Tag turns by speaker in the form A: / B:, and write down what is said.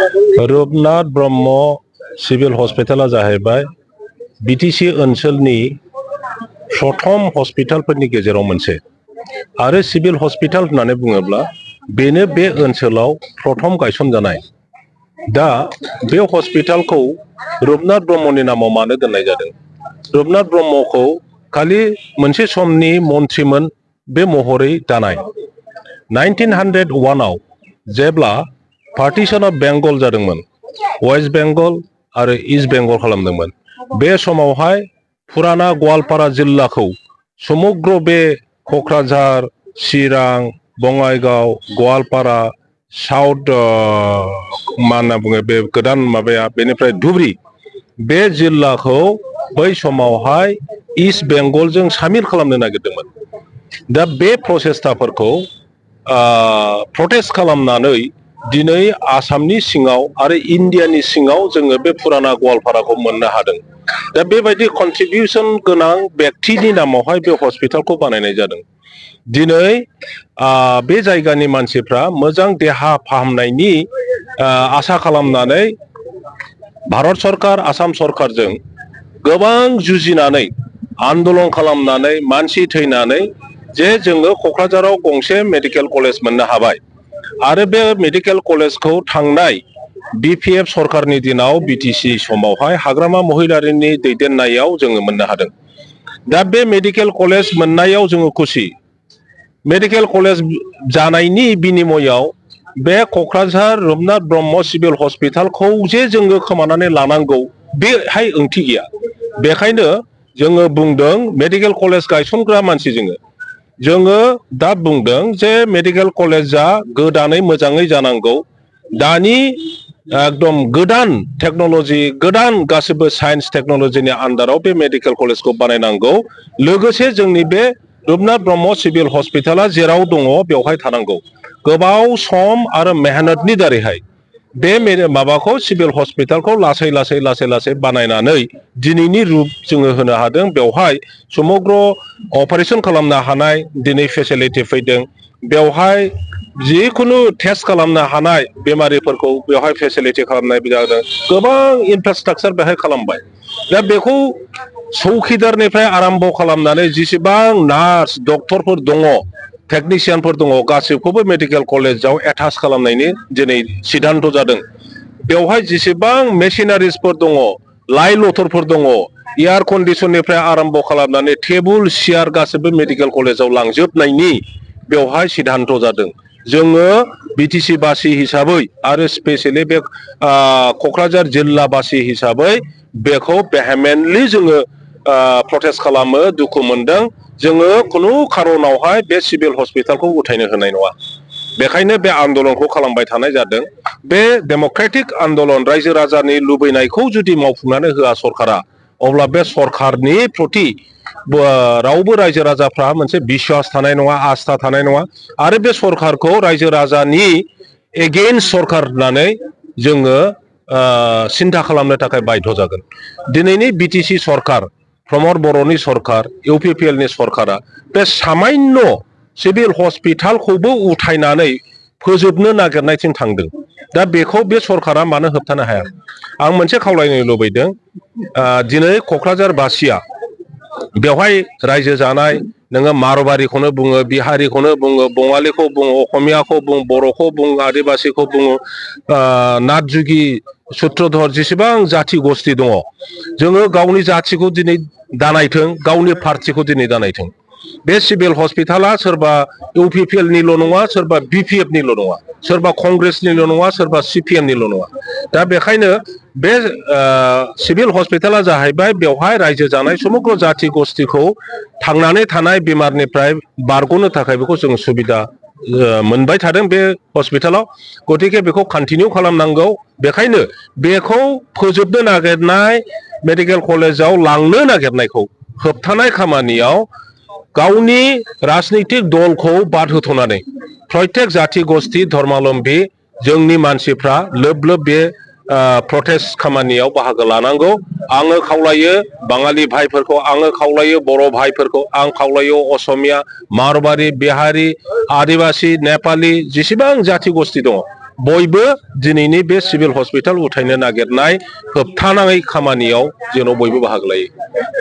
A: Rupnath Brahma civil हस्पिटाला जाहैबाय BTC ओनसोलनि प्रथम हस्पिटालफोरनि गेजेराव मोनसे आरो सिविल हस्पिटाल होननानै बुङोब्ला बेनो बे ओनसोलाव प्रथम गायसनजानाय। दा बे हस्पिटालखौ रुपनाथ ब्रह्मनि नामाव मानो दोननाय जादों? रुपनाथ ब्रह्मखौ खालि मोनसे समनि मन्थ्रिमोन बे महरै दानाय। 1901 आव जेब्ला पार्टिशन अफ बेंगल जादोंमोन, वेस्ट बेंगल आरो ईस्ट बेंगल खालामदोंमोन, बे समावहाय फुराना गवालपारा जिल्लाखौ समग्र बे क'क्राझार, चिरां, बङाइगाव, गवालपारा, साउथ मा होनना बुङो बे गोदान माबाया बेनिफ्राय धुबरी, बे जिल्लाखौ बै समावहाय ईस्ट बेंगलजों सामिल खालामनो नागिरदोंमोन। दा बे प्रसेस्टाफोरखौ प्रटेस्ट खालामनानै दिनै आसामनि सिङाव आरो इन्डियानि सिङाव जोङो बे फुराना गवालपाराखौ मोननो हादों। दा बेबायदि कन्ट्रिबिउसन गोनां व्यक्तिनि नामावहाय बे हस्पिटालखौ बानायनाय जादों। दिनै बे जायगानि मानसिफ्रा मोजां देहा फाहामनायनि आसा खालामनानै भारत सरकार, आसाम सरकारजों गोबां जुजिनानै आन्दलन खालामनानै मानसि थैनानै जे जोङो क'क्राझाराव गंसे मेडिकेल कलेज मोननो हाबाय आरो बे मेडिकेल कलेजखौ थांनाय BPF सरकारनि दिनाव BTC समावहाय हाग्रामा महिलारिनि दैदेननायाव जोङो मोननो हादों। दा बे मेडिकेल कलेज मोननायाव जोङो खुसि। मेडिकेल कलेज जानायनि बिनिमयाव बे क'क्राझार रुपनाथ ब्रह्म सिभिल हस्पिटालखौ जे जोङो खोमानानै लानांगौ बेहाय ओंथि गैया। बेखायनो जोङो बुंदों मेडिकेल कलेज गायसनग्रा मानसि जोङो दा बुंदों जे मेडिकेल कलेजा गोदानै मोजाङै जानांगौ। दानि एकदम गोदान टेक्न'लजि, गोदान गासिबो साइन्स टेक्न'लजिनि आन्दाराव बे मेडिकेल कलेजखौ बानायनांगौ। लोगोसे जोंनि बे रुपनाथ ब्रह्म सिभिल हस्पिटाला जेराव दङ बेवहाय थानांगौ। गोबाव सम आरो मेहनतनि दारैहाय बे माबाखौ सिभिल हस्पिटालखौ लासै लासै बानायनानै दिनैनि रुप जोङो होनो हादों। बेवहाय समग्र अपारेशन खालामनो हानाय दिनै फेसिलिटि फैदों। बेवहाय जिखुनु टेस्ट खालामनो हानाय बेमारिफोरखौ बेवहाय फेसिलिटि खालामनाय जादों। गोबां इनफ्रास्ट्राक्चार बेहाय खालामबाय। दा बेखौ चौकिदारनिफ्राय आरम्भ खालामनानै जेसेबां नार्स डक्टरफोर दङ, टेकनिशियानफोर दङ, गासैखौबो मेडिकेल कलेजाव एटाच खालामनायनि दिनै सिद्धान्त जादों। बेवहाय जेसेबां मेसिनारिसफोर दङ, लाइ लथरफोर दङ, एयार कन्डिसननिफ्राय आरम्भ खालामनानै टेबुल सियार गासैबो मेडिकेल कलेजाव लांजोबनायनि बेवहाय सिद्धान्त जादों। जोङो BTC बासि हिसाबै आरो स्पेसियेलि बे क'क्राझार जिल्लाबासि हिसाबै बेखौ भेहेमेन्टलि जोङो प्रटेस्ट खालामो, दुखु मोनदों। जोङो खुनु खारनावहाय बे सिभिल हस्पिटालखौ उथायनो होनाय नङा। बेखायनो बे आन्दलनखौ खालामबाय थानाय जादों। बे डेम'क्रेटिक आन्दलन, रायजो राजानि लुबैनायखौ जुदि मावफुंनानै होआ सरकारा, अब्ला बे सरकारनि प्रति रावबो रायजो राजाफ्रा मोनसे बिश्वास थानाय नङा, आस्था थानाय नङा आरो बे सरकारखौ रायजो राजानि एगेइन्स्ट सरकार होननानै जोङो सिन्था खालामनो थाखाय बाध्य जागोन। दिनैनि BTC सरकार, प्रमद बर'नि सरकार, UPPL नि सरकारा बे सामान्य सिभिल हस्पिटालखौबो उथायनानै फोजोबनो नागिरनायथिं थांदों। दा बेखौ बे सरकारा मानो होबथानो हाया? आं मोनसे खावलायनो लुबैदों, दिनै क'क्राझार बासिया बेवहाय रायजो जानाय, नोङो मारवारिखौनो बुङो, बिहारिखौनो बुङो, बङालिखौ बुङो, असमियाखौ बुं, बर'खौ बुं, आदिबासिखौ बुङो, नाथजुगि, सुत्रधर, जेसेबां जाथि गस्थि दङ, जोङो गावनि जाथिखौ दिनै दानायथों, गावनि पार्टिखौ दिनै दानायथों। बे सिभिल हस्पिटाला सोरबा UPPL निल' नङा, सोरबा BPF निल' नङा, सोरबा कंग्रेसनिल' नङा, सोरबा CPM निल' नङा। दा बेखायनो बे सिभिल हस्पिटाला जाहैबाय बेवहाय रायजो जानाय समग्र जाथि गस्थिखौ थांनानै थानाय बेमारनिफ्राय बारग'नो थाखाय बेखौ जों सुबिदा मोनबाय थादों बे हस्पिटालाव। गतिके बेखौ कन्टिनिउ खालामनांगौ। बेखायनो बेखौ फोजोबनो नागिरनाय, मेडिकेल कलेजाव लांनो नागिरनायखौ होबथानाय खामानियाव गावनि राजनितिक दलखौ बाद होथ'नानै प्रत्येक जाथि गस्थि धर्मालम्बी जोंनि मानसिफ्रा लोब लोब बे प्रटेस्ट खामानियाव बाहागो लानांगौ। आङो खावलायो बाङालि भाइफोरखौ, आङो खावलायो बर' भाइफोरखौ, आं खावलायो असमिया, मारवारि, बिहारि, आदिबासि, नेपालि, जेसेबां जाथि गस्थि दङ बयबो दिनैनि बे सिभिल हस्पिटाल उथायनो नागिरनाय होबथानाङै खामानियाव जेन' बयबो बाहागो लायो।